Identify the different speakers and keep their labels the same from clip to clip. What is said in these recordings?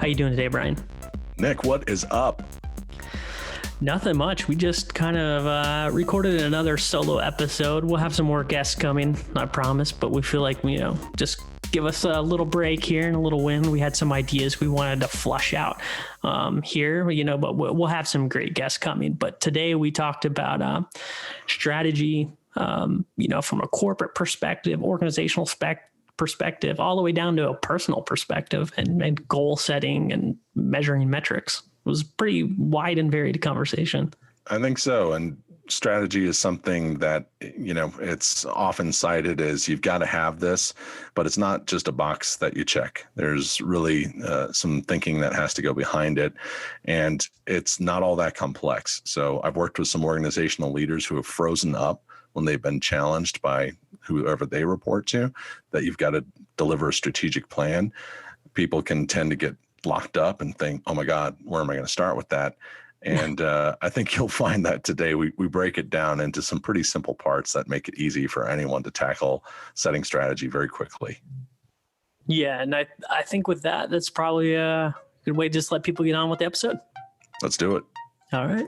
Speaker 1: How you doing today, Brian?
Speaker 2: Nick, what is up?
Speaker 1: Nothing much. We just kind of recorded another solo episode. We'll have some more guests coming, I promise, but we feel like, just give us a little break here and a little win. We had some ideas we wanted to flush out here, but we'll have some great guests coming. But today we talked about strategy, from a corporate perspective, organizational perspective, all the way down to a personal perspective and goal setting and measuring metrics. It was a pretty wide and varied conversation.
Speaker 2: I think so. And strategy is something that, it's often cited as you've got to have this, but it's not just a box that you check. There's really some thinking that has to go behind it. And it's not all that complex. So I've worked with some organizational leaders who have frozen up when they've been challenged by whoever they report to, that you've got to deliver a strategic plan. People can tend to get locked up and think, oh my God, where am I going to start with that? And I think you'll find that today we break it down into some pretty simple parts that make it easy for anyone to tackle setting strategy very quickly.
Speaker 1: Yeah, and I think with that's probably a good way to just let people get on with the episode.
Speaker 2: Let's do it.
Speaker 1: All right.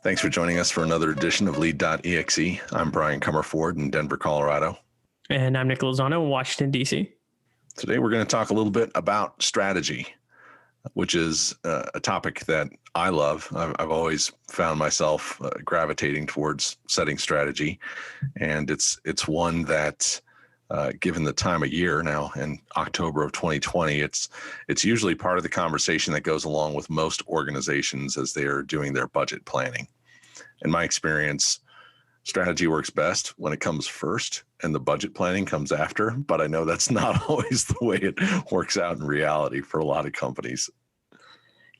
Speaker 2: Thanks for joining us for another edition of Lead.exe. I'm Brian Comerford in Denver, Colorado.
Speaker 1: And I'm Nick Lozano in Washington, D.C.
Speaker 2: Today, we're going to talk a little bit about strategy, which is a topic that I love. I've always found myself gravitating towards setting strategy. And it's one that, given the time of year now in October of 2020, it's usually part of the conversation that goes along with most organizations as they're doing their budget planning. In my experience, strategy works best when it comes first and the budget planning comes after, but I know that's not always the way it works out in reality for a lot of companies.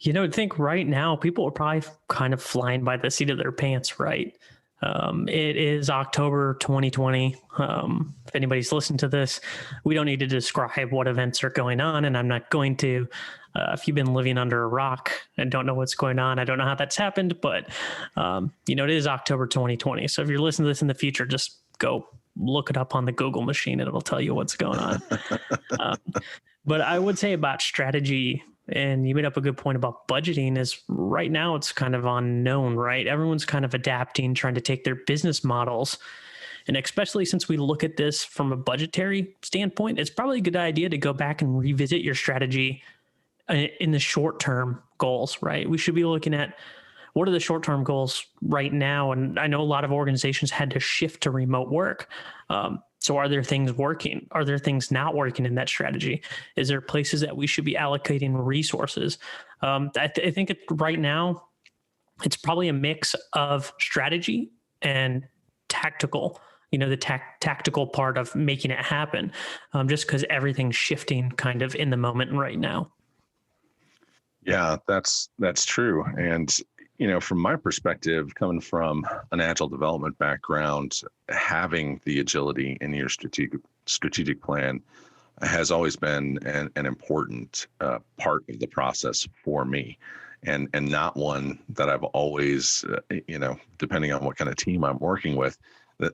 Speaker 1: I think right now people are probably kind of flying by the seat of their pants, right? It is October 2020. If anybody's listened to this, we don't need to describe what events are going on. And I'm not going to, if you've been living under a rock and don't know what's going on, I don't know how that's happened, but, it is October 2020. So if you're listening to this in the future, just go look it up on the Google machine and it'll tell you what's going on. But I would say about strategy, and you made up a good point about budgeting, is right now it's kind of unknown, right? Everyone's kind of adapting, trying to take their business models. And especially since we look at this from a budgetary standpoint, it's probably a good idea to go back and revisit your strategy in the short-term goals, right? We should be looking at what are the short-term goals right now? And I know a lot of organizations had to shift to remote work. So are there things working? Are there things not working in that strategy? Is there places that we should be allocating resources? I think right now, it's probably a mix of strategy and tactical, the tactical part of making it happen, just because everything's shifting kind of in the moment right now.
Speaker 2: Yeah, that's true. And from my perspective, coming from an agile development background, having the agility in your strategic plan has always been an important part of the process for me, and not one that I've always, depending on what kind of team I'm working with,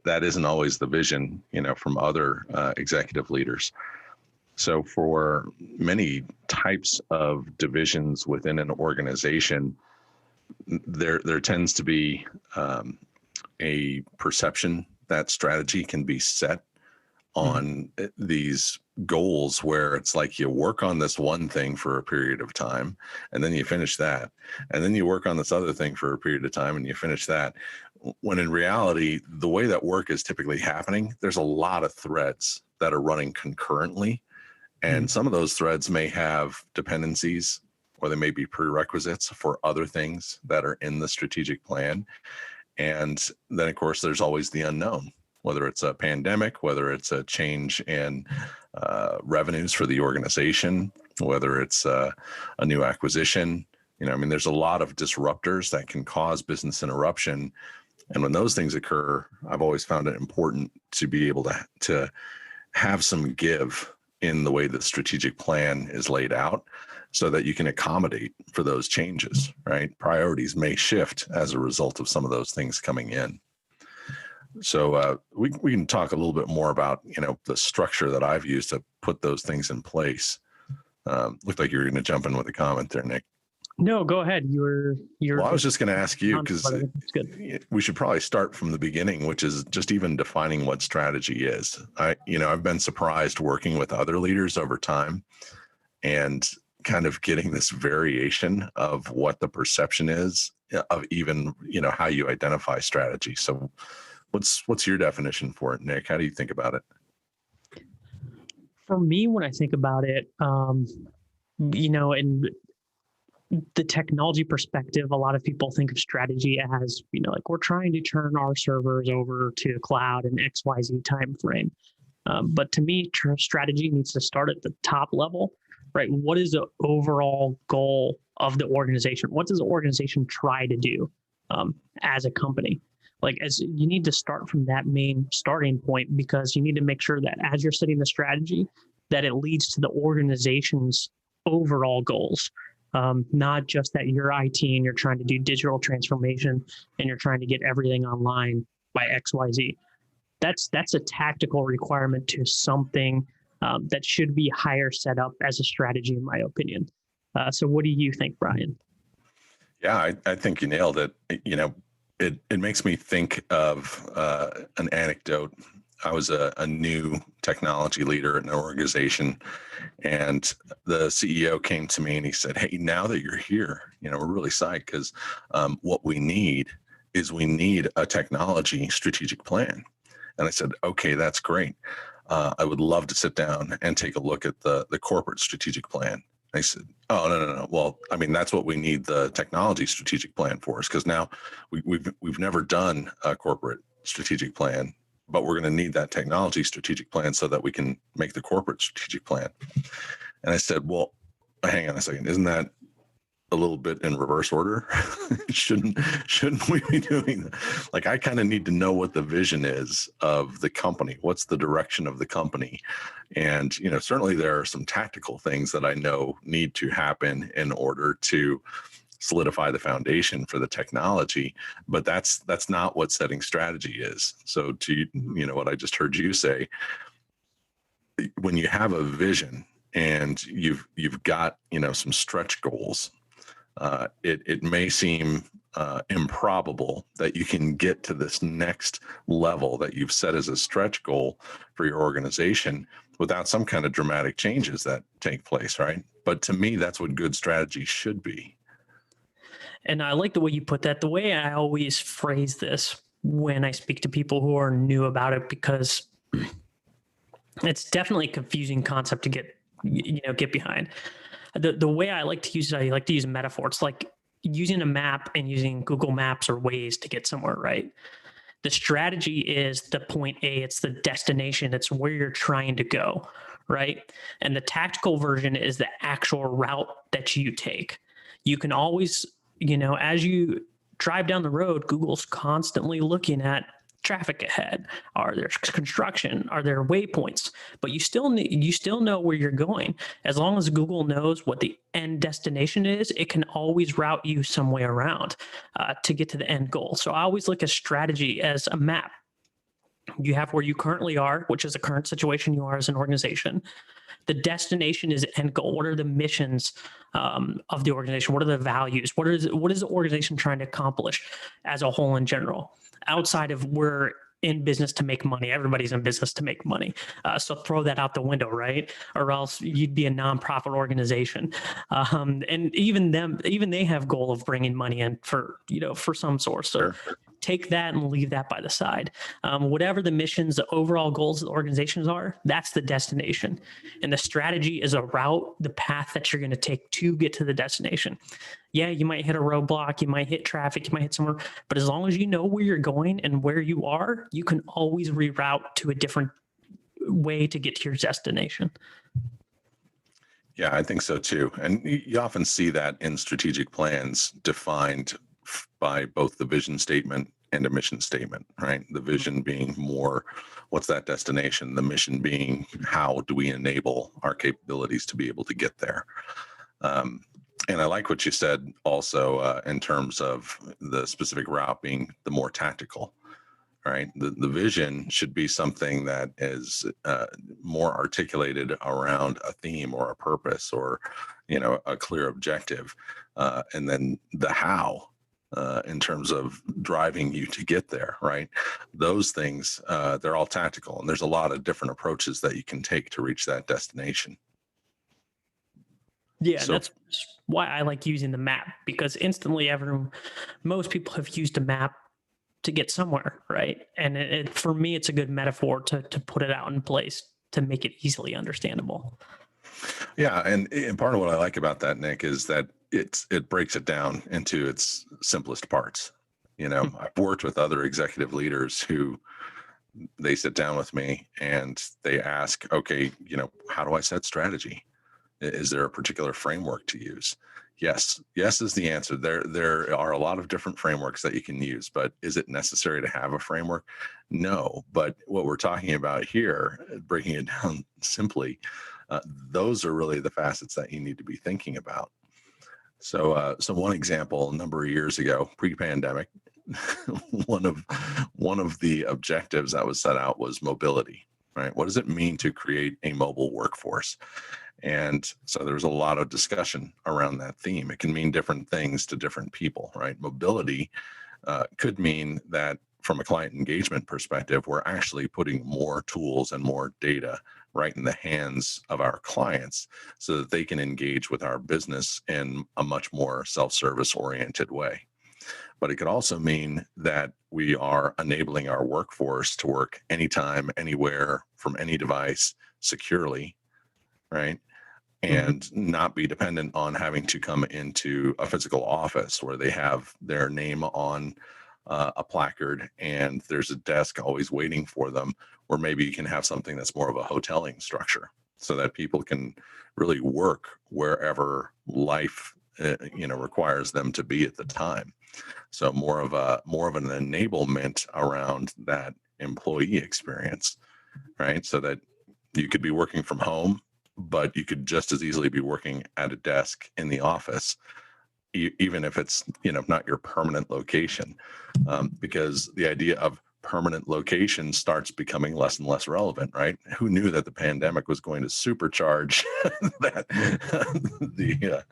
Speaker 2: that isn't always the vision, from other executive leaders. So for many types of divisions within an organization, there tends to be a perception that strategy can be set on these goals where it's like you work on this one thing for a period of time and then you finish that, and then you work on this other thing for a period of time and you finish that, when in reality, the way that work is typically happening, there's a lot of threads that are running concurrently, and some of those threads may have dependencies, or they may be prerequisites for other things that are in the strategic plan. And then, of course, there's always the unknown, whether it's a pandemic, whether it's a change in revenues for the organization, whether it's a new acquisition. There's a lot of disruptors that can cause business interruption. And when those things occur, I've always found it important to be able to have some give in the way the strategic plan is laid out, so that you can accommodate for those changes, right? Priorities may shift as a result of some of those things coming in. So we can talk a little bit more about, the structure that I've used to put those things in place. Looked like you were going to jump in with a comment there, Nick.
Speaker 1: No, go ahead. You're.
Speaker 2: Well, I was just going to ask you, because
Speaker 1: good.
Speaker 2: we should probably start from the beginning, which is just even defining what strategy is. I've been surprised working with other leaders over time and kind of getting this variation of what the perception is of even, how you identify strategy. So what's your definition for it, Nick? How do you think about it?
Speaker 1: For me, when I think about it, in the technology perspective, a lot of people think of strategy as, like we're trying to turn our servers over to the cloud in XYZ time frame. But to me, strategy needs to start at the top level, right? What is the overall goal of the organization? What does the organization try to do as a company? As you need to start from that main starting point, because you need to make sure that as you're setting the strategy, that it leads to the organization's overall goals. Not just that you're IT and you're trying to do digital transformation and you're trying to get everything online by XYZ. That's a tactical requirement to something that should be higher set up as a strategy, in my opinion. So what do you think, Brian?
Speaker 2: Yeah, I think you nailed it. It makes me think of an anecdote. I was a new technology leader in an organization, and the CEO came to me and he said, "Hey, now that you're here, we're really psyched because what we need is a technology strategic plan." And I said, "Okay, that's great. I would love to sit down and take a look at the corporate strategic plan." I said, "Oh, no. Well, I mean, that's what we need the technology strategic plan for, is because now we've never done a corporate strategic plan, but we're going to need that technology strategic plan so that we can make the corporate strategic plan." And I said, "Well, hang on a second. Isn't that a little bit in reverse order? Shouldn't we be doing that? Like, I kind of need to know what the vision is of the company. What's the direction of the company?" And, certainly there are some tactical things that I know need to happen in order to solidify the foundation for the technology, but that's not what setting strategy is. So to, what I just heard you say, when you have a vision and you've got, some stretch goals, it may seem improbable that you can get to this next level that you've set as a stretch goal for your organization without some kind of dramatic changes that take place, right? But to me, that's what good strategy should be.
Speaker 1: And I like the way you put that. The way I always phrase this when I speak to people who are new about it, because it's definitely a confusing concept to get behind. The way I like to use it, I like to use a metaphor. It's like using a map and using Google Maps or Waze to get somewhere, right? The strategy is the point A, it's the destination, it's where you're trying to go, right? And the tactical version is the actual route that you take. You can always, as you drive down the road, Google's constantly looking at traffic ahead. Are there construction? Are there waypoints? But you still know where you're going. As long as Google knows what the end destination is, it can always route you some way around to get to the end goal. So I always look at strategy as a map. You have where you currently are, which is the current situation you are as an organization. The destination is end goal. What are the missions of the organization? What are the values? What is the organization trying to accomplish as a whole in general? Outside of we're in business to make money. Everybody's in business to make money. So throw that out the window, right? Or else you'd be a nonprofit organization. And even they have goal of bringing money in for some source. So
Speaker 2: Sure.
Speaker 1: Take that and leave that by the side. Whatever the missions, the overall goals of the organizations are, that's the destination. And the strategy is a route, the path that you're going to take to get to the destination. Yeah, you might hit a roadblock, you might hit traffic, you might hit somewhere, but as long as you know where you're going and where you are, you can always reroute to a different way to get to your destination.
Speaker 2: Yeah, I think so too. And you often see that in strategic plans defined by both the vision statement and a mission statement, right? The vision being more, what's that destination? The mission being, how do we enable our capabilities to be able to get there? And I like what you said also in terms of the specific route being the more tactical, right? The vision should be something that is more articulated around a theme or a purpose or, a clear objective. And then the how, in terms of driving you to get there, right? Those things, they're all tactical, and there's a lot of different approaches that you can take to reach that destination.
Speaker 1: Yeah, and
Speaker 2: So,
Speaker 1: that's why I like using the map, because instantly most people have used a map to get somewhere, right? And for me, it's a good metaphor to put it out in place to make it easily understandable.
Speaker 2: yeah, and part of what I like about that, Nick, is that it breaks it down into its simplest parts. I've worked with other executive leaders who they sit down with me and they ask, okay, how do I set strategy? Is there a particular framework to use? Yes is the answer. There are a lot of different frameworks that you can use, but is it necessary to have a framework? No. But what we're talking about here, breaking it down simply, those are really the facets that you need to be thinking about. So one example, a number of years ago, pre-pandemic, one of the objectives that was set out was mobility. Right? What does it mean to create a mobile workforce? And so there's a lot of discussion around that theme. It can mean different things to different people, right? Mobility could mean that from a client engagement perspective, we're actually putting more tools and more data right in the hands of our clients so that they can engage with our business in a much more self-service oriented way. But it could also mean that we are enabling our workforce to work anytime, anywhere, from any device securely, right?
Speaker 1: Mhm.
Speaker 2: And not be dependent on having to come into a physical office where they have their name on a placard and there's a desk always waiting for them, or maybe you can have something that's more of a hoteling structure so that people can really work wherever life requires them to be at the time. So more of an enablement around that employee experience, right? So that you could be working from home, but you could just as easily be working at a desk in the office, even if it's not your permanent location, because the idea of permanent location starts becoming less and less relevant, right? Who knew that the pandemic was going to supercharge that the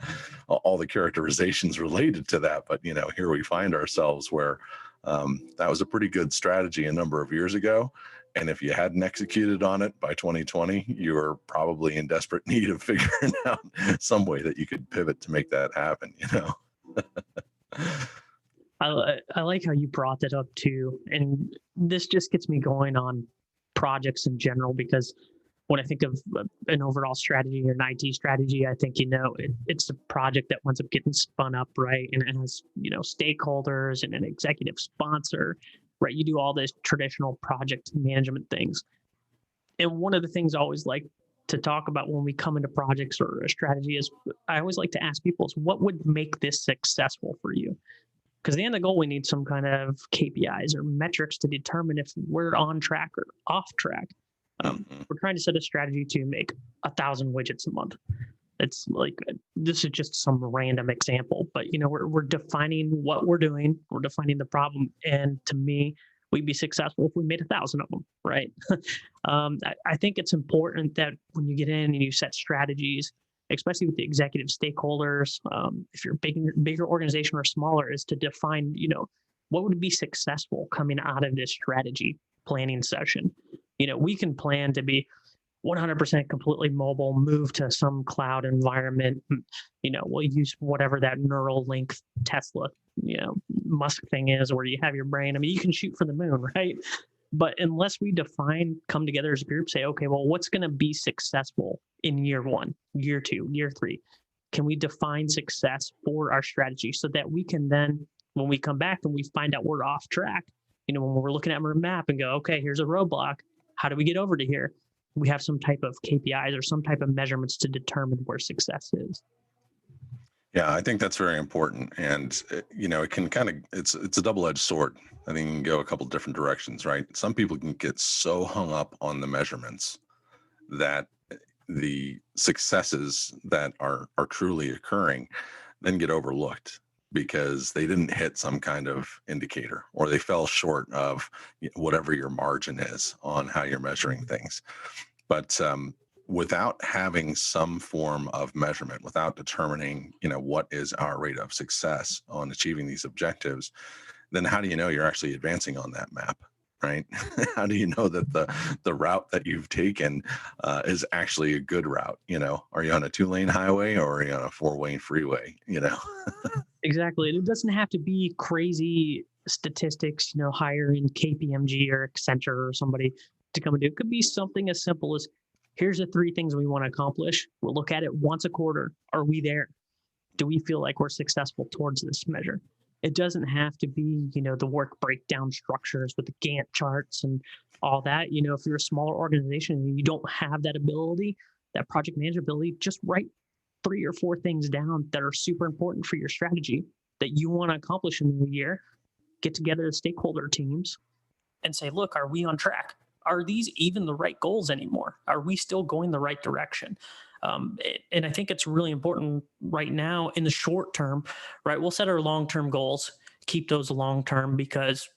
Speaker 2: all the characterizations related to that? But here we find ourselves where that was a pretty good strategy a number of years ago. And if you hadn't executed on it by 2020, you were probably in desperate need of figuring out some way that you could pivot to make that happen.
Speaker 1: I like how you brought that up too, and this just gets me going on projects in general, because when I think of an overall strategy or an IT strategy, I think it's a project that winds up getting spun up, right, and it has stakeholders and an executive sponsor, right? You do all this traditional project management things, and one of the things I always like to talk about when we come into projects or a strategy is I always like to ask people is what would make this successful for you? Because at the end of the goal, we need some kind of KPIs or metrics to determine if we're on track or off track.
Speaker 2: Mhm.
Speaker 1: We're trying to set a strategy to make 1,000 widgets a month. It's like this is just some random example, but we're defining what we're doing, we're defining the problem, and to me, we'd be successful if we made 1,000 of them, right? I think it's important that when you get in and you set strategies, especially with the executive stakeholders, if you're a bigger organization or smaller, is to define, what would be successful coming out of this strategy planning session. We can plan to be 100% completely mobile, move to some cloud environment. We'll use whatever that neural link Tesla, Musk thing is, where you have your brain. I mean, you can shoot for the moon, right? But unless we come together as a group, say, okay, well, what's going to be successful in year 1, year 2, year 3? Can we define success for our strategy so that we can then, when we come back and we find out we're off track, when we're looking at our map and go, okay, here's a roadblock. How do we get over to here? We have some type of KPIs or some type of measurements to determine where success is.
Speaker 2: Yeah, I think that's very important, and it can it's a double-edged sword. I think it can go a couple different directions, right? Some people can get so hung up on the measurements that the successes that are truly occurring then get overlooked. because they didn't hit some kind of indicator, or they fell short of whatever your margin is on how you're measuring things. But without having some form of measurement, without determining, what is our rate of success on achieving these objectives, then how do you know you're actually advancing on that map? Right? How do you know that the route that you've taken is actually a good route? Are you on a 2-lane highway, or are you on a 4-lane freeway?
Speaker 1: Exactly. And it doesn't have to be crazy statistics, hiring KPMG or Accenture or somebody to come and do. It could be something as simple as, here's the 3 things we want to accomplish. We'll look at it once a quarter. Are we there? Do we feel like we're successful towards this measure? It doesn't have to be, the work breakdown structures with the Gantt charts and all that. If you're a smaller organization and you don't have that ability, that project management ability, just write 3 or 4 things down that are super important for your strategy that you want to accomplish in the year. Get together the stakeholder teams and say, look, are we on track? Are these even the right goals anymore? Are we still going the right direction? And I think it's really important right now in the short term, right? We'll set our long-term goals, keep those long-term because,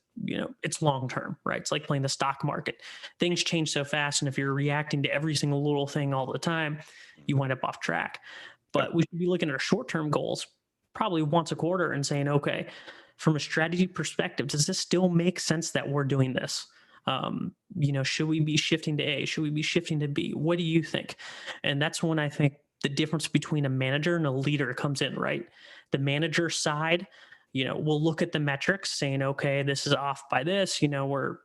Speaker 1: it's long-term, right? It's like playing the stock market. Things change so fast. And if you're reacting to every single little thing all the time, you wind up off track. But we should be looking at our short-term goals probably once a quarter and saying, okay, from a strategy perspective, does this still make sense that we're doing this? Should we be shifting to A? Should we be shifting to B? What do you think? And that's when I think the difference between a manager and a leader comes in, right? The manager side, we'll look at the metrics saying, okay, this is off by this, we're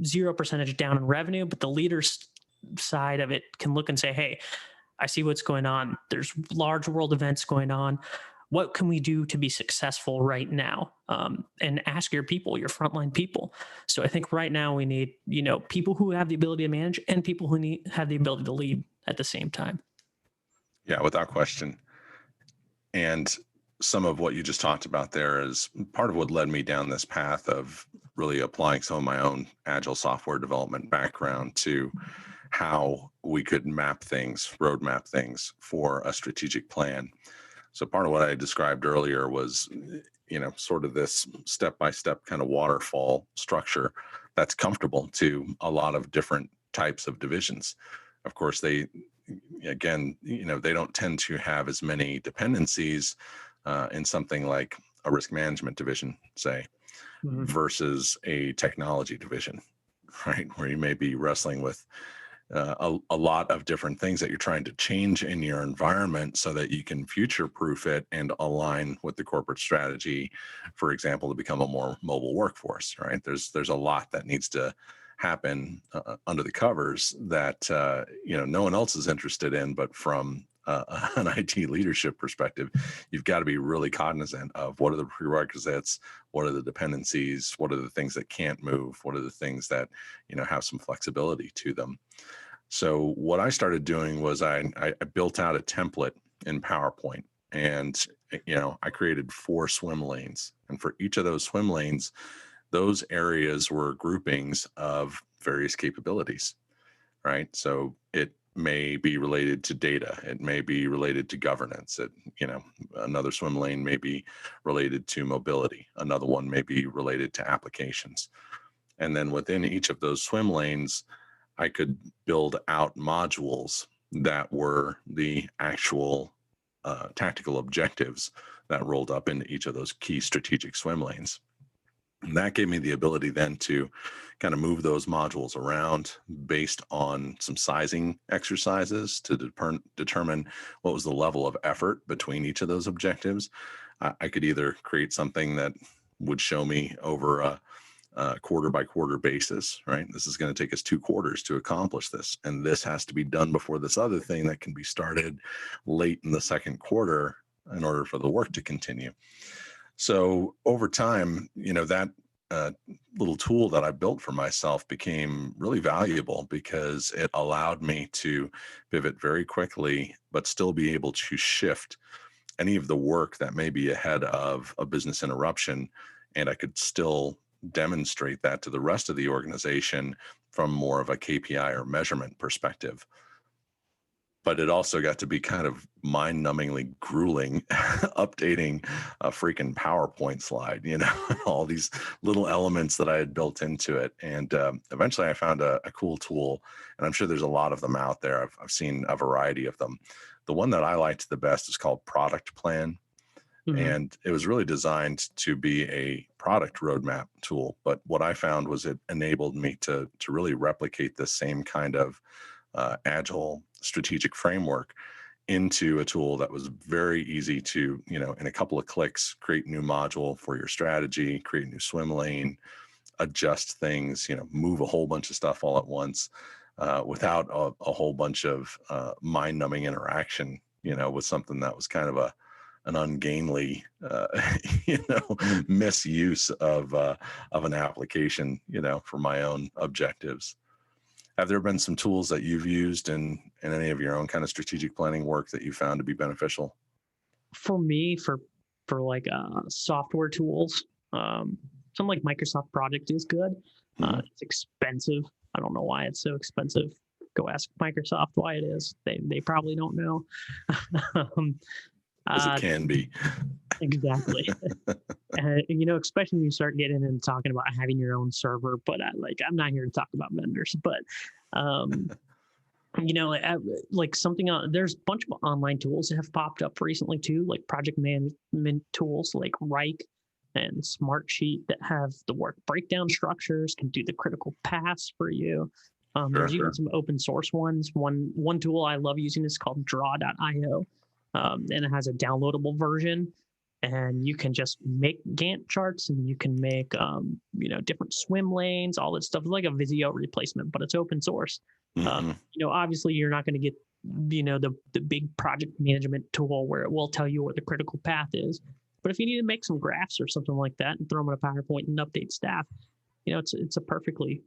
Speaker 1: 0% down in revenue, but the leader's side of it can look and say, hey, I see what's going on. There's large world events going on. What can we do to be successful right now? And ask your people, your frontline people. So I think right now we need, people who have the ability to manage and people who have the ability to lead at the same time.
Speaker 2: Yeah, without question. And some of what you just talked about there is part of what led me down this path of really applying some of my own agile software development background to how we could roadmap things for a strategic plan. So part of what I described earlier was, sort of this step-by-step kind of waterfall structure that's comfortable to a lot of different types of divisions. Of course, they don't tend to have as many dependencies in something like a risk management division, say, versus a technology division, right? Where you may be wrestling with a lot of different things that you're trying to change in your environment so that you can future-proof it and align with the corporate strategy, for example, to become a more mobile workforce, right? There's a lot that needs to happen under the covers that no one else is interested in, but from an IT leadership perspective, you've got to be really cognizant of what are the prerequisites, what are the dependencies, what are the things that can't move, what are the things that have some flexibility to them. So what I started doing was I built out a template in PowerPoint, and I created 4 swim lanes, and for each of those swim lanes, those areas were groupings of various capabilities, right? So it may be related to data, it may be related to governance, another swim lane may be related to mobility, another one may be related to applications. And then within each of those swim lanes, I could build out modules that were the actual tactical objectives that rolled up into each of those key strategic swim lanes. And that gave me the ability then to kind of move those modules around based on some sizing exercises to determine what was the level of effort between each of those objectives. I could either create something that would show me over a quarter by quarter basis, right? This is going to take us 2 quarters to accomplish this. And this has to be done before this other thing that can be started late in the second quarter in order for the work to continue. So over time, that little tool that I built for myself became really valuable because it allowed me to pivot very quickly, but still be able to shift any of the work that may be ahead of a business interruption. And I could still demonstrate that to the rest of the organization from more of a KPI or measurement perspective. but it also got to be kind of mind-numbingly grueling updating a freaking PowerPoint slide, all these little elements that I had built into it. And eventually I found a cool tool, and I'm sure there's a lot of them out there. I've seen a variety of them. The one that I liked the best is called Product Plan. And it was really designed to be a product roadmap tool. But what I found was it enabled me to really replicate the same kind of agile strategic framework into a tool that was very easy to, in a couple of clicks, create a new module for your strategy, create a new swim lane, adjust things, move a whole bunch of stuff all at once without a whole bunch of mind-numbing interaction, with something that was kind of an ungainly, misuse of an application, for my own objectives. Have there been some tools that you've used in any of your own kind of strategic planning work that you found to be beneficial?
Speaker 1: For me, for like software tools, something like Microsoft Project is good. It's expensive. I don't know why it's so expensive. Go ask Microsoft why it is. They probably don't know.
Speaker 2: As it can be.
Speaker 1: Exactly. Especially when you start getting into talking about having your own server, but I'm not here to talk about vendors, but like something there's a bunch of online tools that have popped up recently too, like project management tools like Rike and Smartsheet that have the work breakdown structures, can do the critical paths for you. There's even some open source ones. One tool I love using is called draw.io. And it has a downloadable version, and you can just make Gantt charts, and you can make different swim lanes, all that stuff. It's like a Visio replacement, but it's open source. Obviously you're not going to get the big project management tool where it will tell you where the critical path is, but if you need to make some graphs or something like that and throw them in a PowerPoint and update staff, it's a perfectly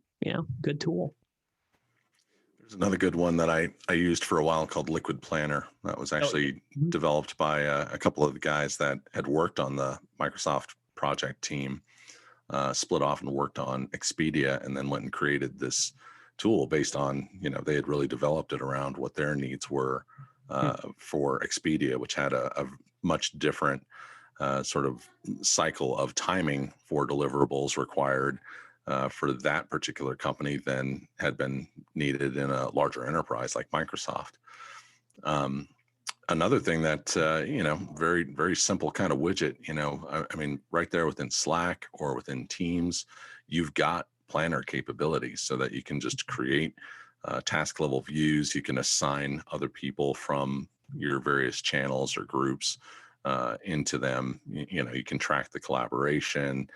Speaker 1: good tool.
Speaker 2: There's another good one that I used for a while called Liquid Planner. That was actually developed by a couple of the guys that had worked on the Microsoft project team, split off and worked on Expedia, and then went and created this tool based on, they had really developed it around what their needs were for Expedia, which had a much different sort of cycle of timing for deliverables required for that particular company than had been needed in a larger enterprise like Microsoft. Another thing that, very, very simple kind of widget, I mean, right there within Slack or within Teams, you've got planner capabilities so that you can just create task level views. You can assign other people from your various channels or groups into them. You can track the collaboration.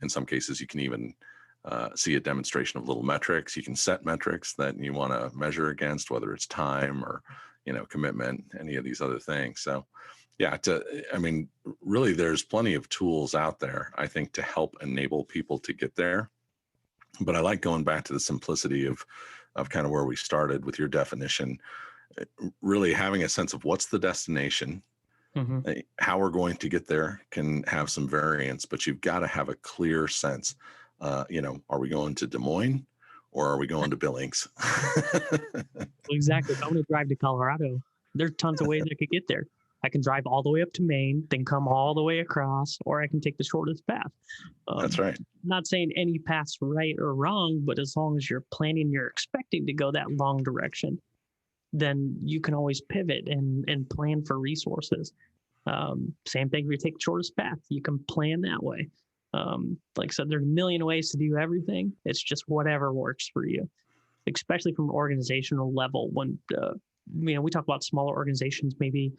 Speaker 2: In some cases, you can even see a demonstration of little metrics. You can set metrics that you want to measure against, whether it's time or, commitment, any of these other things. So yeah, really there's plenty of tools out there, I think, to help enable people to get there. But I like going back to the simplicity of kind of where we started with your definition, really having a sense of what's the destination. How we're going to get there can have some variance, but you've got to have a clear sense. Are we going to Des Moines or are we going to Billings?
Speaker 1: Exactly. If I want to drive to Colorado, there's tons of ways I could get there. I can drive all the way up to Maine, then come all the way across, or I can take the shortest path.
Speaker 2: That's right.
Speaker 1: Not saying any path's right or wrong, but as long as you're planning, you're expecting to go that long direction, then you can always pivot and plan for resources. Same thing if you take the shortest path, you can plan that way. Like I said, there's a million ways to do everything. It's just whatever works for you, especially from an organizational level. When, we talk about smaller organizations, maybe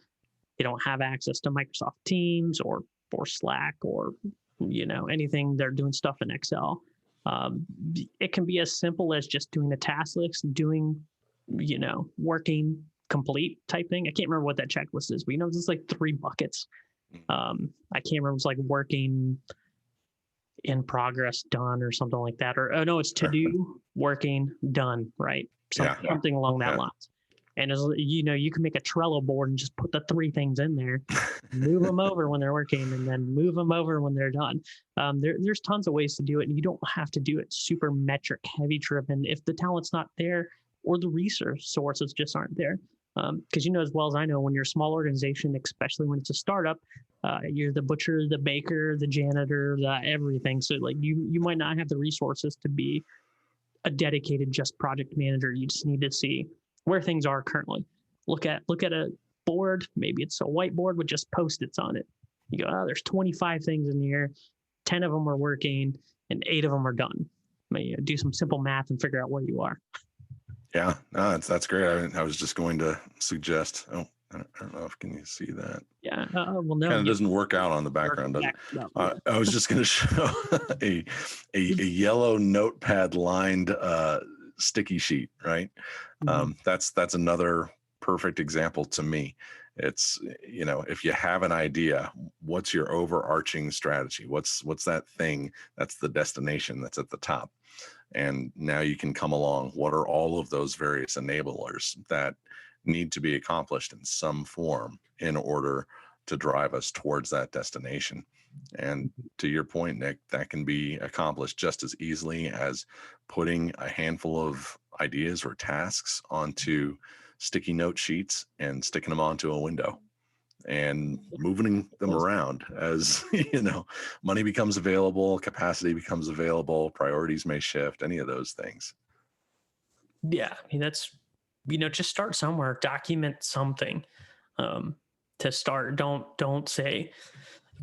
Speaker 1: they don't have access to Microsoft Teams or Slack or, anything. They're doing stuff in Excel. It can be as simple as just doing a task list, doing, working complete type thing. I can't remember what that checklist is, but it's like 3 buckets. I can't remember. It's like working in progress, done, or something like that. Or, no, it's to do, working, done, right? Something along that lines. And as you can make a Trello board and just put the 3 things in there, move them over when they're working, and then move them over when they're done. There's tons of ways to do it, and you don't have to do it super metric heavy driven if the talent's not there or the resources just aren't there. Because as well as I know, when you're a small organization, especially when it's a startup, you're the butcher, the baker, the janitor, the everything. So like you might not have the resources to be a dedicated just project manager. You just need to see where things are currently. Look at a board. Maybe it's a whiteboard with just Post-its on it. You go, oh, there's 25 things in here. 10 of them are working and 8 of them are done. Do some simple math and figure out where you are.
Speaker 2: Yeah, no, that's great. I was just going to suggest. Oh, I don't know if can you see that.
Speaker 1: Yeah. Well, no.
Speaker 2: Kind of doesn't work out on the background, does it?
Speaker 1: No, yeah.
Speaker 2: I was just going to show a yellow notepad lined sticky sheet. Right.
Speaker 1: Mm-hmm.
Speaker 2: That's another perfect example to me. It's, if you have an idea, what's your overarching strategy? What's that thing that's the destination that's at the top? And now you can come along. What are all of those various enablers that need to be accomplished in some form in order to drive us towards that destination? And to your point, Nick, that can be accomplished just as easily as putting a handful of ideas or tasks onto sticky note sheets and sticking them onto a window and moving them around as money becomes available, capacity becomes available, priorities may shift, any of those things.
Speaker 1: Yeah, that's just start somewhere, document something to start. Don't say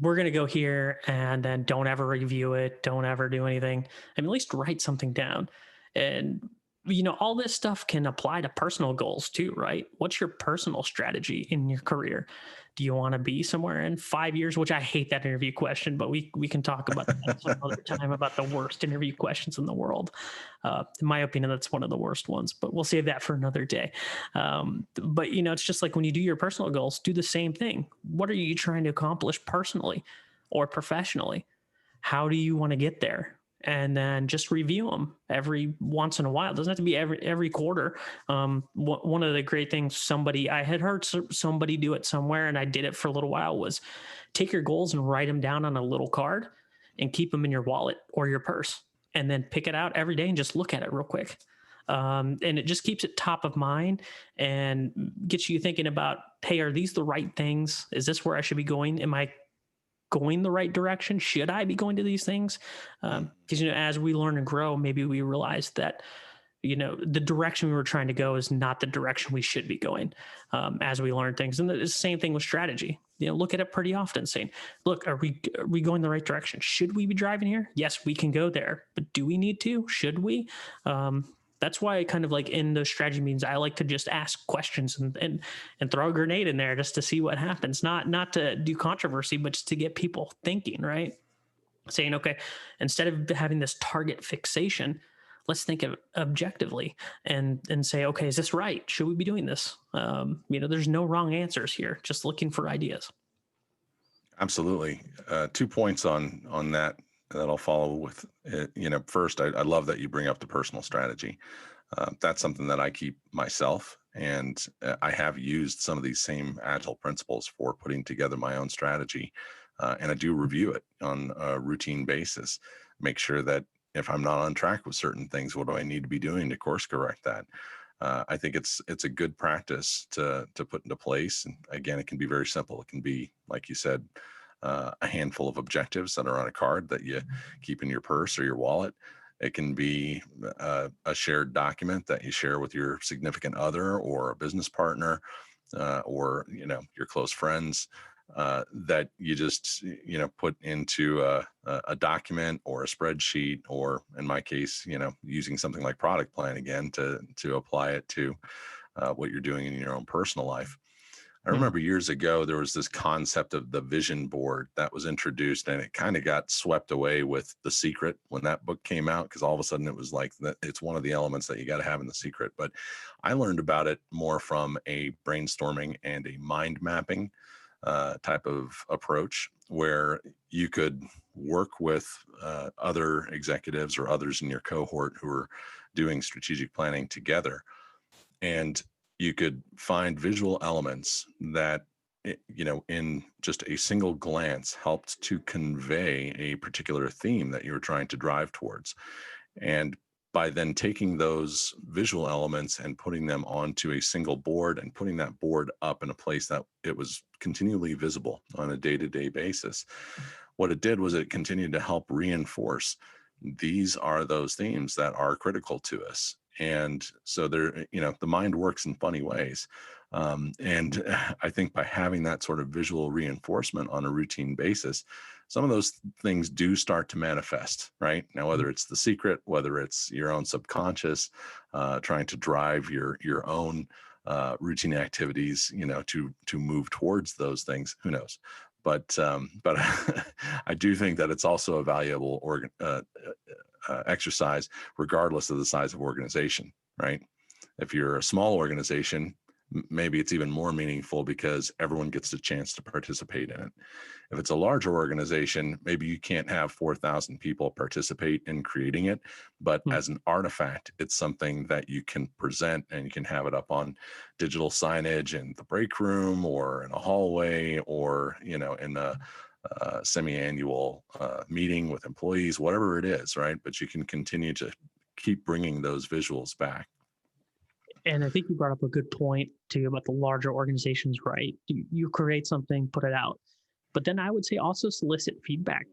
Speaker 1: we're going to go here and then don't ever review it, don't ever do anything. At least write something down. And all this stuff can apply to personal goals too, right? What's your personal strategy in your career? Do you want to be somewhere in 5 years? Which I hate that interview question, but we can talk about that some other time, about the worst interview questions in the world. In my opinion, that's one of the worst ones, but we'll save that for another day. But it's just like when you do your personal goals, do the same thing. What are you trying to accomplish personally or professionally? How do you want to get there? And then just review them every once in a while. It doesn't have to be every quarter. One of the great things I had heard somebody do it somewhere, and I did it for a little while, was take your goals and write them down on a little card and keep them in your wallet or your purse, and then pick it out every day and just look at it real quick. And it just keeps it top of mind and gets you thinking about, hey, are these the right things? Is this where I should be going? Am I going the right direction? Should I be going to these things? Because as we learn and grow, maybe we realize that the direction we were trying to go is not the direction we should be going as we learn things. And it's the same thing with strategy. Look at it pretty often, saying, look, are we going the right direction? Should we be driving here? Yes, we can go there, but do we need to? Should we? That's why I kind of like in those strategy meetings, I like to just ask questions and throw a grenade in there just to see what happens. Not to do controversy, but just to get people thinking, right? Saying, okay, instead of having this target fixation, let's think of objectively and say, okay, is this right? Should we be doing this? There's no wrong answers here. Just looking for ideas.
Speaker 2: Absolutely. 2 points on that I'll follow with. First, I love that you bring up the personal strategy. That's something that I keep myself, and I have used some of these same agile principles for putting together my own strategy. And I do review it on a routine basis, make sure that if I'm not on track with certain things, what do I need to be doing to course correct that? I think it's a good practice to put into place. And again, it can be very simple. It can be, like you said, a handful of objectives that are on a card that you keep in your purse or your wallet. It can be a shared document that you share with your significant other or a business partner, or your close friends, that you just put into a document or a spreadsheet, or in my case, using something like product plan again to apply it to what you're doing in your own personal life. I remember years ago, there was this concept of the vision board that was introduced, and it kind of got swept away with The Secret when that book came out, because all of a sudden it was like it's one of the elements that you got to have in The Secret. But I learned about it more from a brainstorming and a mind mapping type of approach, where you could work with other executives or others in your cohort who are doing strategic planning together, and you could find visual elements that, in just a single glance helped to convey a particular theme that you were trying to drive towards. And by then taking those visual elements and putting them onto a single board and putting that board up in a place that it was continually visible on a day-to-day basis, what it did was it continued to help reinforce these are those themes that are critical to us. And so there, the mind works in funny ways. And I think by having that sort of visual reinforcement on a routine basis, some of those things do start to manifest, right? Now, whether it's the secret, whether it's your own subconscious, trying to drive your own routine activities, to move towards those things, who knows? But I do think that it's also a valuable exercise, regardless of the size of organization, right? If you're a small organization, maybe it's even more meaningful because everyone gets a chance to participate in it. If it's a larger organization, maybe you can't have 4,000 people participate in creating it, but as an artifact, it's something that you can present and you can have it up on digital signage in the break room or in a hallway or, in a semi-annual meeting with employees, whatever it is, right? But you can continue to keep bringing those visuals back.
Speaker 1: And I think you brought up a good point too about the larger organizations, right? You create something, put it out. But then I would say also solicit feedback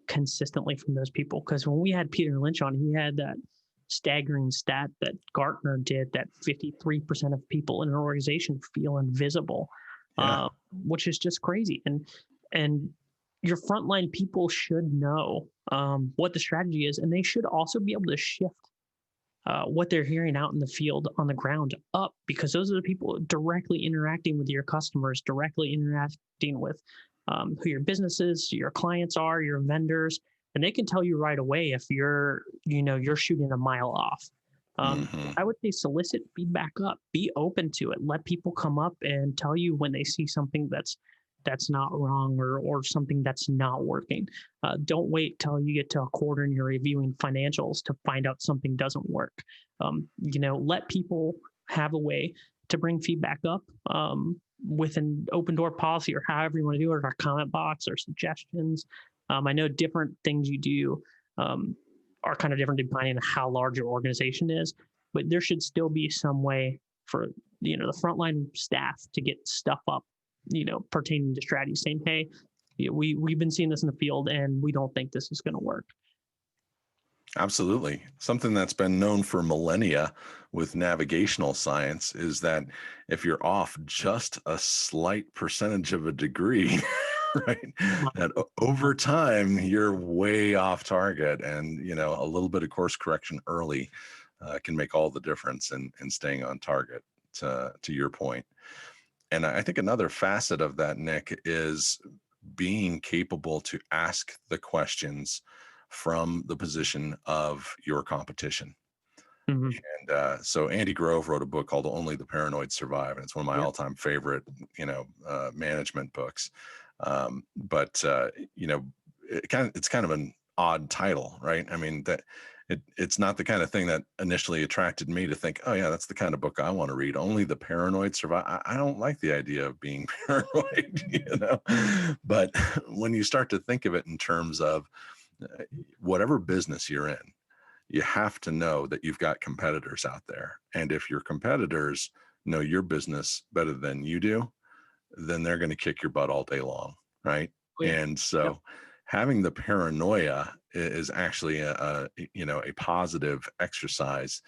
Speaker 1: consistently from those people. Because when we had Peter Lynch on, he had that staggering stat that Gartner did that 53% of people in an organization feel invisible, which is just crazy. And your frontline people should know what the strategy is, and they should also be able to shift what they're hearing out in the field on the ground up, because those are the people directly interacting with your customers, directly interacting with who your businesses, your clients are, your vendors, and they can tell you right away if you're shooting a mile off. I would say solicit feedback up, be open to it, let people come up and tell you when they see something that's not wrong or something that's not working. Don't wait till you get to a quarter and you're reviewing financials to find out something doesn't work. Let people have a way to bring feedback up with an open door policy or however you want to do it, or a comment box or suggestions. I know different things you do are kind of different depending on how large your organization is, but there should still be some way for the frontline staff to get stuff up pertaining to strategy, saying, hey, we've been seeing this in the field and we don't think this is going to work.
Speaker 2: Absolutely. Something that's been known for millennia with navigational science is that if you're off just a slight percentage of a degree, right, that over time you're way off target, and a little bit of course correction early can make all the difference in staying on target, to your point. And I think another facet of that, Nick, is being capable to ask the questions from the position of your competition. And so Andy Grove wrote a book called Only the Paranoid Survive, and it's one of my all-time favorite, management books. But it's kind of an odd title, right? I mean, that it's not the kind of thing that initially attracted me to think, oh yeah, that's the kind of book I want to read. Only the Paranoid Survive. I don't like the idea of being paranoid, But when you start to think of it in terms of whatever business you're in, you have to know that you've got competitors out there. And if your competitors know your business better than you do, then they're going to kick your butt all day long, right? And so having the paranoia is actually a positive exercise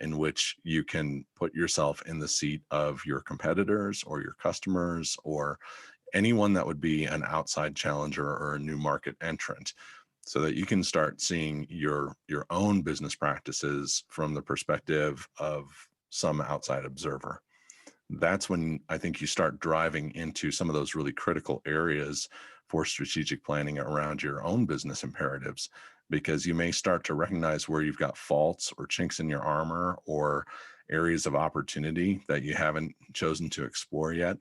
Speaker 2: in which you can put yourself in the seat of your competitors or your customers or anyone that would be an outside challenger or a new market entrant, so that you can start seeing your own business practices from the perspective of some outside observer. That's when I think you start driving into some of those really critical areas for strategic planning around your own business imperatives, because you may start to recognize where you've got faults or chinks in your armor or areas of opportunity that you haven't chosen to explore yet.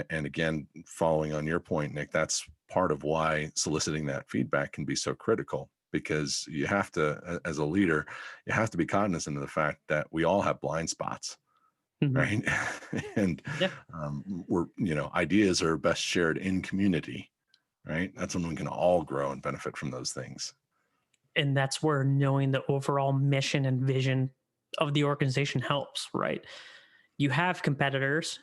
Speaker 2: And again, following on your point, Nick, that's part of why soliciting that feedback can be so critical, because you have to, as a leader, you have to be cognizant of the fact that we all have blind spots, right? And ideas are best shared in community, right? That's when we can all grow and benefit from those things.
Speaker 1: And that's where knowing the overall mission and vision of the organization helps, right? You have competitors.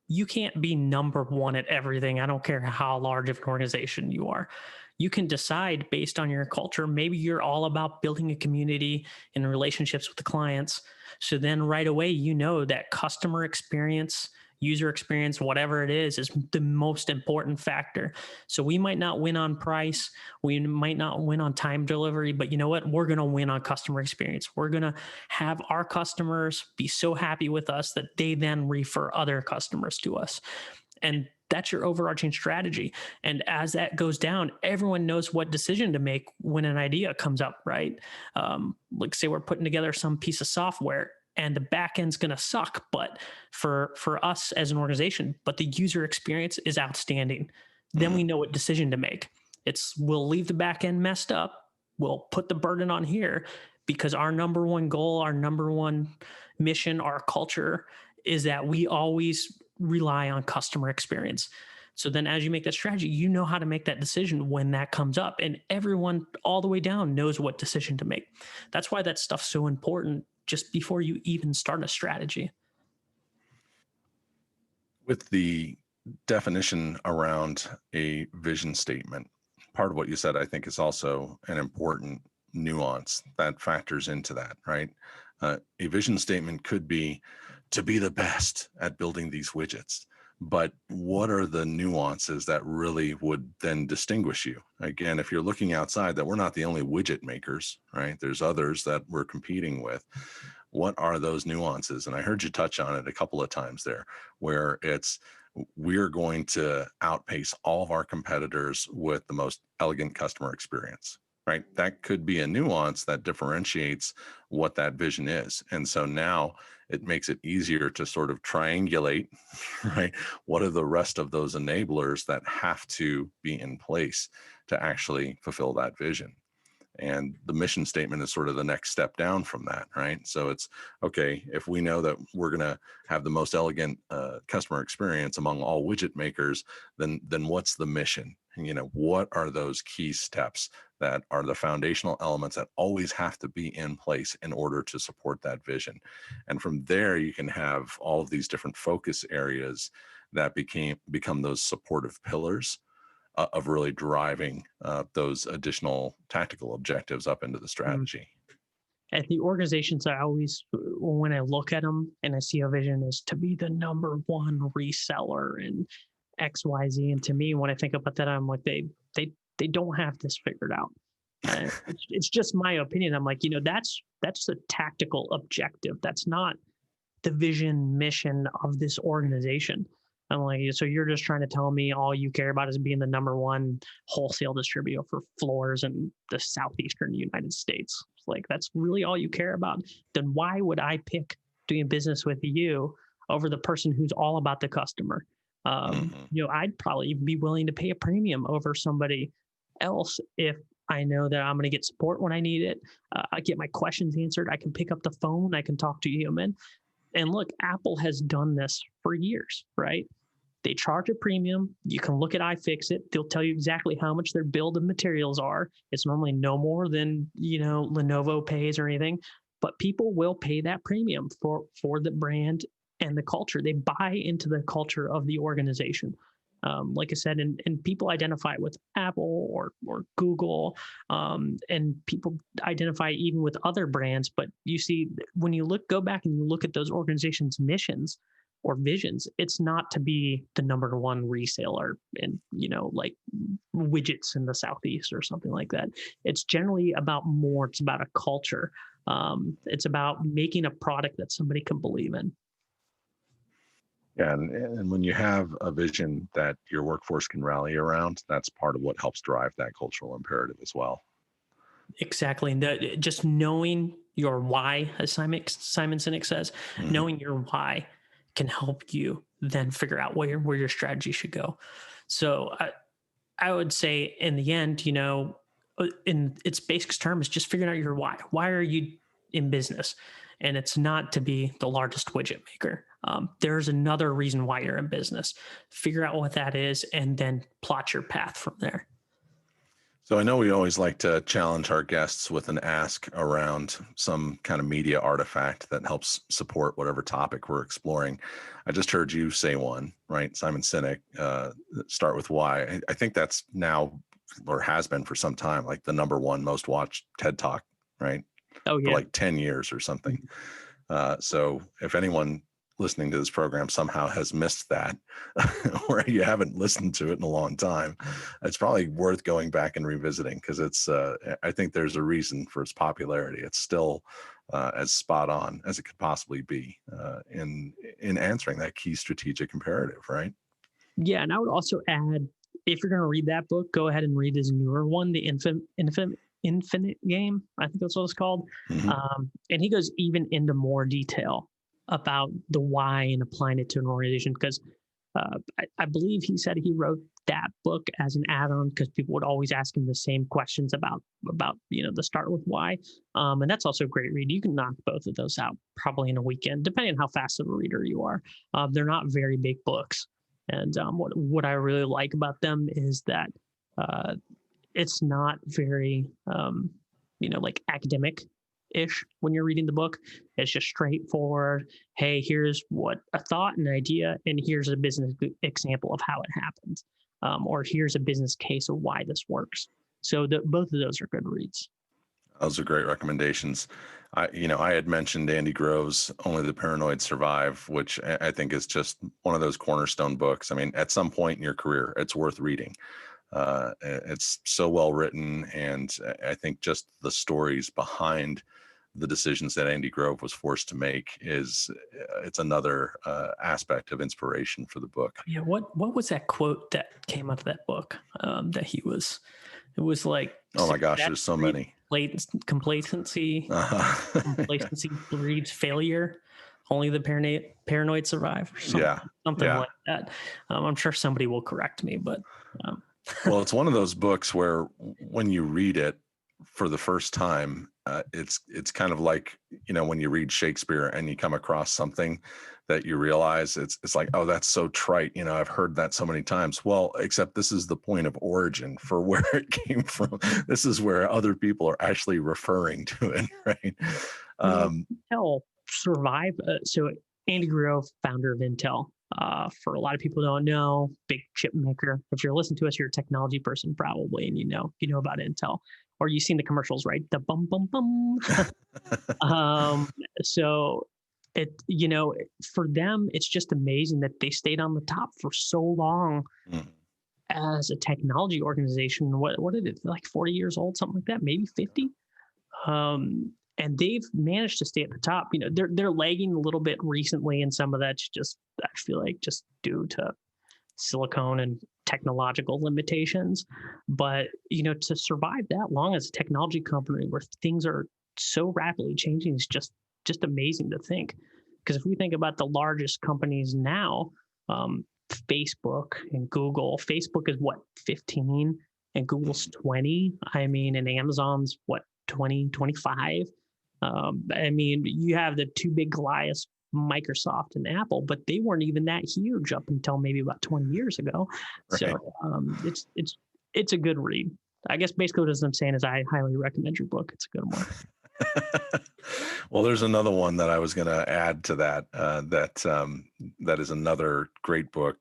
Speaker 1: You can't be number one at everything. I don't care how large of an organization you are. You can decide based on your culture. Maybe you're all about building a community and relationships with the clients. So then right away, you know that customer experience, user experience, whatever it is the most important factor. So we might not win on price. We might not win on time delivery, but you know what? We're going to win on customer experience. We're going to have our customers be so happy with us that they then refer other customers to us. And that's your overarching strategy. And as that goes down, everyone knows what decision to make when an idea comes up, right? Like say we're putting together some piece of software and the back end's going to suck, but for us as an organization, but the user experience is outstanding. Then we know what decision to make. We'll leave the back end messed up. We'll put the burden on here because our number one goal, our number one mission, our culture is that we always rely on customer experience. So then as you make that strategy, you know how to make that decision when that comes up, and everyone all the way down knows what decision to make. That's why that stuff's so important just before you even start a strategy.
Speaker 2: With the definition around a vision statement, part of what you said, I think, is also an important nuance that factors into that, right? A vision statement could be to be the best at building these widgets, but what are the nuances that really would then distinguish you? Again, if you're looking outside, that we're not the only widget makers, right? There's others that we're competing with. What are those nuances? And I heard you touch on it a couple of times there, where we're going to outpace all of our competitors with the most elegant customer experience, right? That could be a nuance that differentiates what that vision is. And so now it makes it easier to sort of triangulate, right? What are the rest of those enablers that have to be in place to actually fulfill that vision? And the mission statement is sort of the next step down from that, right? So it's, okay, if we know that we're going to have the most elegant customer experience among all widget makers, then what's the mission? And, what are those key steps that are the foundational elements that always have to be in place in order to support that vision? And from there, you can have all of these different focus areas that become those supportive pillars of really driving those additional tactical objectives up into the strategy.
Speaker 1: At the organizations, when I look at them and I see a vision is to be the number one reseller and XYZ. And to me, when I think about that, I'm like, they don't have this figured out. It's just my opinion. I'm like, that's a tactical objective. That's not the vision mission of this organization. I'm like, so you're just trying to tell me all you care about is being the number one wholesale distributor for floors in the southeastern United States. It's like, that's really all you care about. Then why would I pick doing business with you over the person who's all about the customer? I'd probably be willing to pay a premium over somebody else if I know that I'm going to get support when I need it. I get my questions answered. I can pick up the phone. I can talk to a human. And look, Apple has done this for years, right? They charge a premium. You can look at iFixit. They'll tell you exactly how much their bill of materials are. It's normally no more than, Lenovo pays or anything, but people will pay that premium for the brand and the culture. They buy into the culture of the organization. Like I said, and people identify with Apple or Google, and people identify even with other brands. But you see, when you go back and you look at those organizations' missions or visions, it's not to be the number one reseller in, like widgets in the Southeast or something like that. It's generally about more. It's about a culture. It's about making a product that somebody can believe in.
Speaker 2: Yeah, and when you have a vision that your workforce can rally around, that's part of what helps drive that cultural imperative as well.
Speaker 1: Exactly. And just knowing your why, as Simon Sinek says, knowing your why can help you then figure out where your strategy should go. So I would say in the end, in its basic terms, just figuring out your why. Why are you in business? And it's not to be the largest widget maker. There's another reason why you're in business. Figure out what that is and then plot your path from there.
Speaker 2: So I know we always like to challenge our guests with an ask around some kind of media artifact that helps support whatever topic we're exploring. I just heard you say one, right? Simon Sinek, start with why. I think that's now, or has been for some time, like the number one most watched TED Talk, right?
Speaker 1: Oh
Speaker 2: For
Speaker 1: yeah.
Speaker 2: like 10 years or something. So if anyone listening to this program somehow has missed that, or you haven't listened to it in a long time, it's probably worth going back and revisiting, because I think there's a reason for its popularity. It's still as spot on as it could possibly be in answering that key strategic imperative, right?
Speaker 1: Yeah, and I would also add, if you're going to read that book, go ahead and read his newer one, The Infinite Game. I think that's what it's called.
Speaker 2: Mm-hmm.
Speaker 1: And he goes even into more detail about the why and applying it to an organization. Because I believe he said he wrote that book as an add-on because people would always ask him the same questions about the start with why. And that's also a great read. You can knock both of those out probably in a weekend, depending on how fast of a reader you are. They're not very big books. And what I really like about them is that it's not very, like academic ish when you're reading the book. It's just straightforward. Hey, here's what a thought, an idea, and here's a business example of how it happens. Or here's a business case of why this works. So both of those are good reads.
Speaker 2: Those are great recommendations. I had mentioned Andy Grove's Only the Paranoid Survive, which I think is just one of those cornerstone books. I mean, at some point in your career, it's worth reading. It's so well written, and I think just the stories behind the decisions that Andy Grove was forced to make it's another aspect of inspiration for the book.
Speaker 1: Yeah, what was that quote that came out of that book? That he was, it was like,
Speaker 2: Oh my gosh, there's so many.
Speaker 1: Complacency
Speaker 2: Yeah.
Speaker 1: breeds failure. Only the paranoid survive. Something
Speaker 2: Yeah.
Speaker 1: like that. I'm sure somebody will correct me, but
Speaker 2: Well, it's one of those books where when you read it for the first time, it's kind of like, when you read Shakespeare and you come across something that you realize it's like, oh, that's so trite. I've heard that so many times. Well, except this is the point of origin for where it came from. This is where other people are actually referring to it, right?
Speaker 1: Intel survive. So Andy Grove, founder of Intel. For a lot of people who don't know, big chip maker. If you're listening to us, you're a technology person probably, and you know about Intel, or you've seen the commercials, right? The bum bum bum. So for them, it's just amazing that they stayed on the top for so long. As a technology organization. What did it, like 40 years old, something like that, maybe 50? And they've managed to stay at the top. They're lagging a little bit recently, and some of that's just, I feel like, just due to silicone and technological limitations. But to survive that long as a technology company where things are so rapidly changing is just amazing to think. Because if we think about the largest companies now, Facebook and Google. Facebook is what, 15, and Google's 20. I mean, and Amazon's what, 20, 25. I mean, you have the two big Goliaths, Microsoft and Apple, but they weren't even that huge up until maybe about 20 years ago. Right. So it's a good read. I guess basically what I'm saying is I highly recommend your book. It's a good one.
Speaker 2: Well, there's another one that I was going to add to that. That is another great book,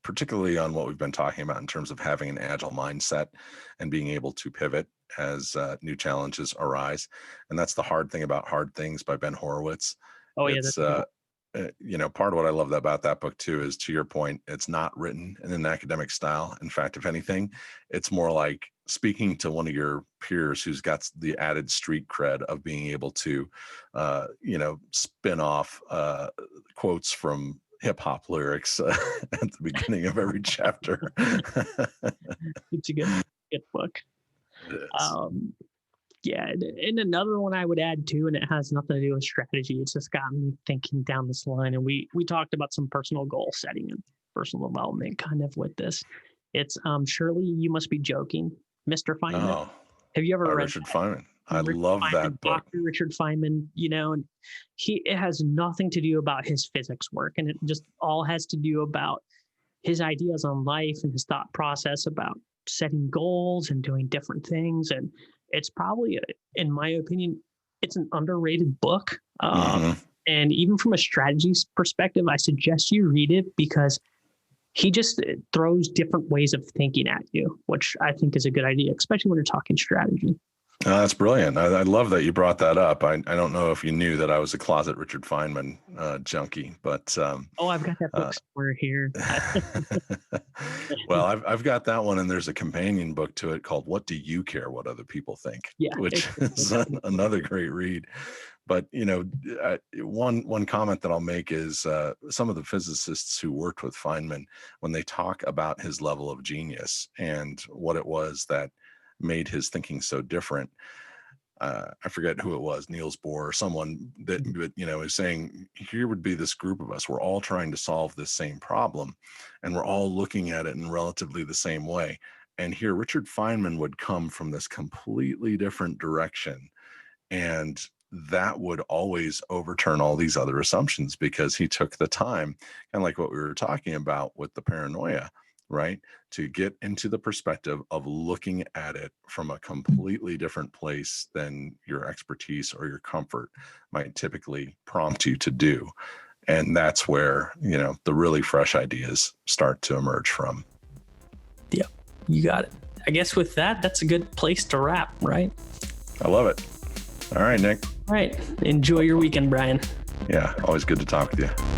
Speaker 2: particularly on what we've been talking about in terms of having an agile mindset and being able to pivot as new challenges arise. And that's The Hard Thing About Hard Things by Ben Horowitz.
Speaker 1: Oh yeah, that's cool.
Speaker 2: Part of what I love about that book too is, to your point, it's not written in an academic style. In fact, if anything, it's more like speaking to one of your peers who's got the added street cred of being able to, spin off quotes from hip hop lyrics at the beginning of every chapter.
Speaker 1: It's a good book. Yeah, and another one I would add too, and it has nothing to do with strategy. It's just got me thinking down this line, and we talked about some personal goal setting and personal development kind of with this. It's Surely You Must Be Joking, Mr. Feynman.
Speaker 2: Oh,
Speaker 1: have you ever read
Speaker 2: Richard Feynman? I
Speaker 1: Richard
Speaker 2: love
Speaker 1: Feynman,
Speaker 2: that book.
Speaker 1: Dr. Richard Feynman, and it has nothing to do about his physics work, and it just all has to do about his ideas on life and his thought process about setting goals and doing different things. And it's probably, in my opinion, it's an underrated book. And even from a strategy perspective, I suggest you read it because he just throws different ways of thinking at you, which I think is a good idea, especially when you're talking strategy.
Speaker 2: That's brilliant. I love that you brought that up. I don't know if you knew that I was a closet Richard Feynman junkie, but
Speaker 1: I've got that book somewhere here.
Speaker 2: Well, I've got that one, and there's a companion book to it called "What Do You Care What Other People Think?" Which is another great read. But one comment that I'll make is some of the physicists who worked with Feynman, when they talk about his level of genius and what it was that made his thinking so different. I forget who it was, Niels Bohr or someone that, is saying, here would be this group of us. We're all trying to solve this same problem, and we're all looking at it in relatively the same way. And here Richard Feynman would come from this completely different direction. And that would always overturn all these other assumptions because he took the time, kind of like what we were talking about with the paranoia, right? To get into the perspective of looking at it from a completely different place than your expertise or your comfort might typically prompt you to do. And that's where, the really fresh ideas start to emerge from.
Speaker 1: Yep, you got it. I guess with that, that's a good place to wrap, right?
Speaker 2: I love it. All right, Nick.
Speaker 1: All right. Enjoy your weekend, Brian.
Speaker 2: Yeah, always good to talk with you.